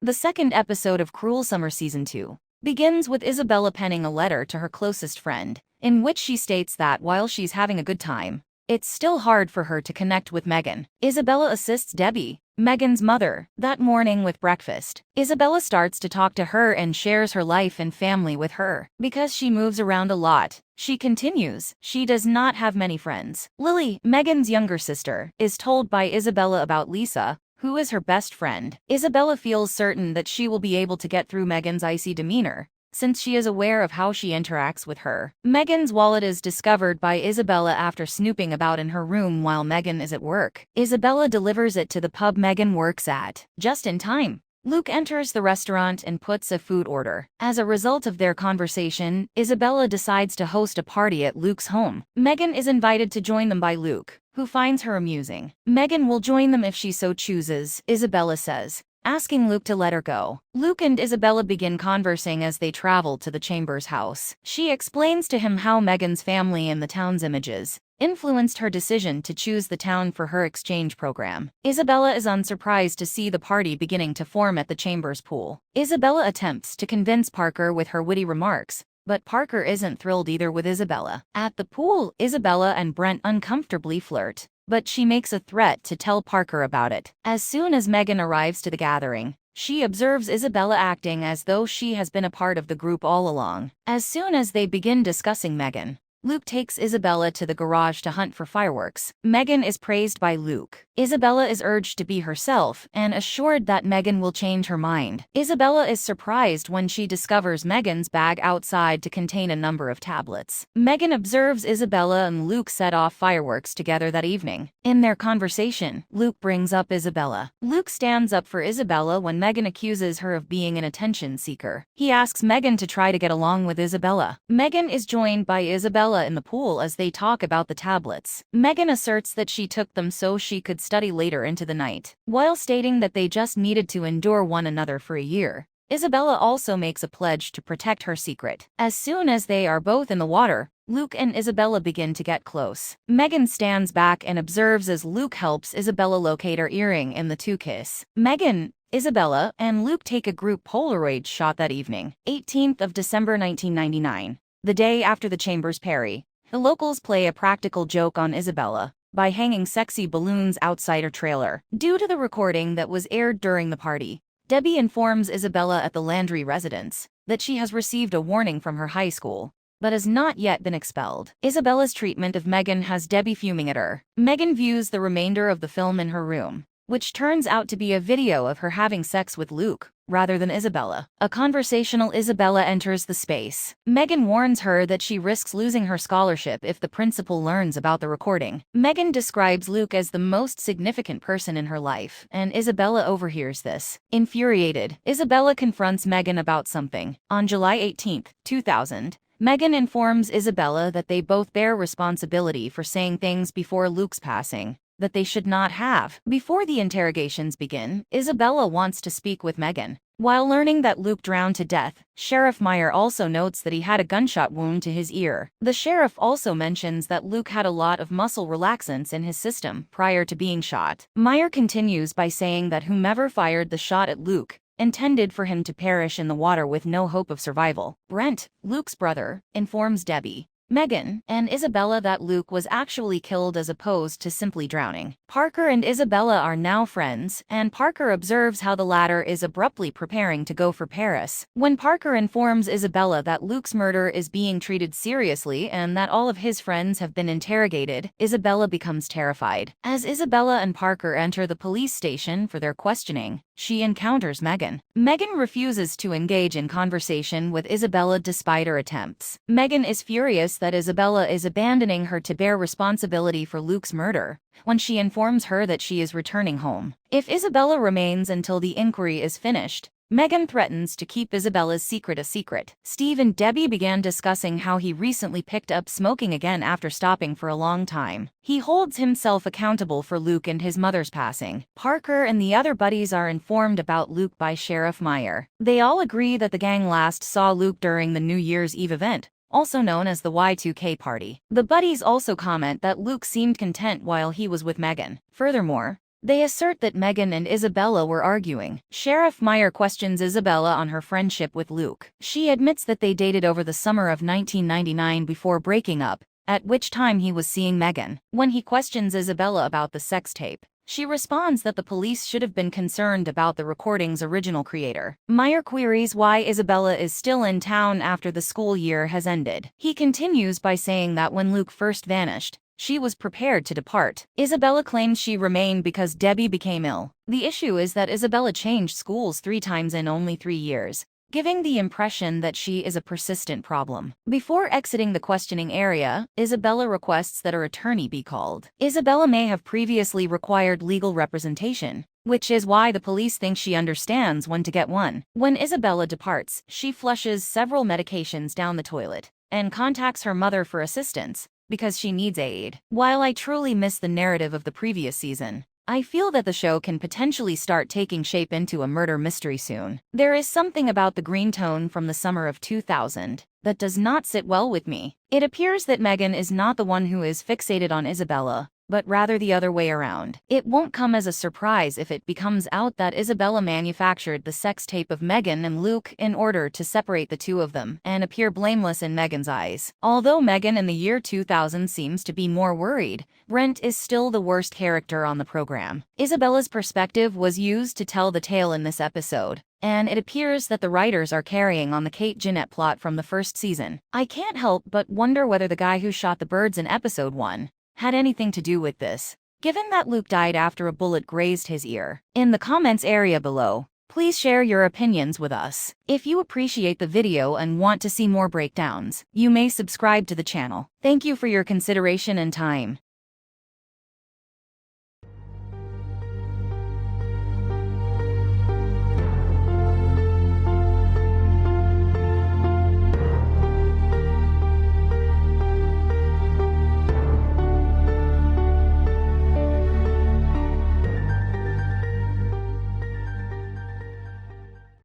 The second episode of Cruel Summer Season 2 begins with Isabella penning a letter to her closest friend, in which she states that while she's having a good time, it's still hard for her to connect with Megan. Isabella assists Debbie, Megan's mother, that morning with breakfast. Isabella starts to talk to her and shares her life and family with her. Because she moves around a lot, she continues, she does not have many friends. Lily, Megan's younger sister, is told by Isabella about Lisa, who is her best friend. Isabella feels certain that she will be able to get through Megan's icy demeanor, since she is aware of how she interacts with her. Megan's wallet is discovered by Isabella after snooping about in her room while Megan is at work. Isabella delivers it to the pub Megan works at, just in time. Luke enters the restaurant and puts a food order. As a result of their conversation, Isabella decides to host a party at Luke's home. Megan is invited to join them by Luke, who finds her amusing. Megan will join them if she so chooses, Isabella says, asking Luke to let her go. Luke and Isabella begin conversing as they travel to the Chambers house. She explains to him how Megan's family and the town's images influenced her decision to choose the town for her exchange program. Isabella is unsurprised to see the party beginning to form at the Chambers pool. Isabella attempts to convince Parker with her witty remarks, but Parker isn't thrilled either with Isabella. At the pool, Isabella and Brent uncomfortably flirt, but she makes a threat to tell Parker about it. As soon as Megan arrives to the gathering, she observes Isabella acting as though she has been a part of the group all along. As soon as they begin discussing Megan, Luke takes Isabella to the garage to hunt for fireworks. Megan is praised by Luke. Isabella is urged to be herself and assured that Megan will change her mind. Isabella is surprised when she discovers Megan's bag outside to contain a number of tablets. Megan observes Isabella and Luke set off fireworks together that evening. In their conversation, Luke brings up Isabella. Luke stands up for Isabella when Megan accuses her of being an attention seeker. He asks Megan to try to get along with Isabella. Megan is joined by Isabella in the pool as they talk about the tablets. Megan asserts that she took them so she could study later into the night, while stating that they just needed to endure one another for a year. Isabella also makes a pledge to protect her secret. As soon as they are both in the water, Luke and Isabella begin to get close. Megan stands back and observes as Luke helps Isabella locate her earring and the two kiss. Megan, Isabella, and Luke take a group Polaroid shot that evening, 18th of December 1999. The day after the Chambers party, the locals play a practical joke on Isabella by hanging sexy balloons outside her trailer. Due to the recording that was aired during the party, Debbie informs Isabella at the Landry residence that she has received a warning from her high school, but has not yet been expelled. Isabella's treatment of Megan has Debbie fuming at her. Megan views the remainder of the film in her room, which turns out to be a video of her having sex with Luke, rather than Isabella. A conversational Isabella enters the space. Megan warns her that she risks losing her scholarship if the principal learns about the recording. Megan describes Luke as the most significant person in her life, and Isabella overhears this. Infuriated, Isabella confronts Megan about something. On July 18, 2000, Megan informs Isabella that they both bear responsibility for saying things before Luke's passing that they should not have. Before the interrogations begin, Isabella wants to speak with Megan. While learning that Luke drowned to death, Sheriff Meyer also notes that he had a gunshot wound to his ear. The sheriff also mentions that Luke had a lot of muscle relaxants in his system prior to being shot. Meyer continues by saying that whomever fired the shot at Luke intended for him to perish in the water with no hope of survival. Brent, Luke's brother, informs Debbie, Megan, and Isabella that Luke was actually killed as opposed to simply drowning. Parker and Isabella are now friends, and Parker observes how the latter is abruptly preparing to go for Paris. When Parker informs Isabella that Luke's murder is being treated seriously and that all of his friends have been interrogated, Isabella becomes terrified. As Isabella and Parker enter the police station for their questioning, she encounters Megan. Megan refuses to engage in conversation with Isabella despite her attempts. Megan is furious that Isabella is abandoning her to bear responsibility for Luke's murder when she informs her that she is returning home. If Isabella remains until the inquiry is finished, Megan threatens to keep Isabella's secret a secret. Steve and Debbie began discussing how he recently picked up smoking again after stopping for a long time. He holds himself accountable for Luke and his mother's passing. Parker and the other buddies are informed about Luke by Sheriff Meyer. They all agree that the gang last saw Luke during the New Year's Eve event, also known as the Y2K party. The buddies also comment that Luke seemed content while he was with Megan. Furthermore, They assert that Megan and Isabella were arguing. Sheriff Meyer questions Isabella on her friendship with Luke. She admits that they dated over the summer of 1999 before breaking up, at which time he was seeing Megan. When he questions Isabella about the sex tape, she responds that the police should have been concerned about the recording's original creator. Meyer queries why Isabella is still in town after the school year has ended. He continues by saying that when Luke first vanished, she was prepared to depart. Isabella claims she remained because Debbie became ill. The issue is that Isabella changed schools 3 times in only 3 years, giving the impression that she is a persistent problem. Before exiting the questioning area, Isabella requests that her attorney be called. Isabella may have previously required legal representation, which is why the police think she understands when to get one. When Isabella departs, she flushes several medications down the toilet and contacts her mother for assistance because she needs aid. While I truly miss the narrative of the previous season, I feel that the show can potentially start taking shape into a murder mystery soon. There is something about the green tone from the summer of 2000 that does not sit well with me. It appears that Megan is not the one who is fixated on Isabella, but rather the other way around. It won't come as a surprise if it becomes out that Isabella manufactured the sex tape of Megan and Luke in order to separate the two of them and appear blameless in Megan's eyes. Although Megan in the year 2000 seems to be more worried, Brent is still the worst character on the program. Isabella's perspective was used to tell the tale in this episode, and it appears that the writers are carrying on the Jeanette plot from the first season. I can't help but wonder whether the guy who shot the birds in episode 1 had anything to do with this, given that Luke died after a bullet grazed his ear. In the comments area below, please share your opinions with us. If you appreciate the video and want to see more breakdowns, you may subscribe to the channel. Thank you for your consideration and time.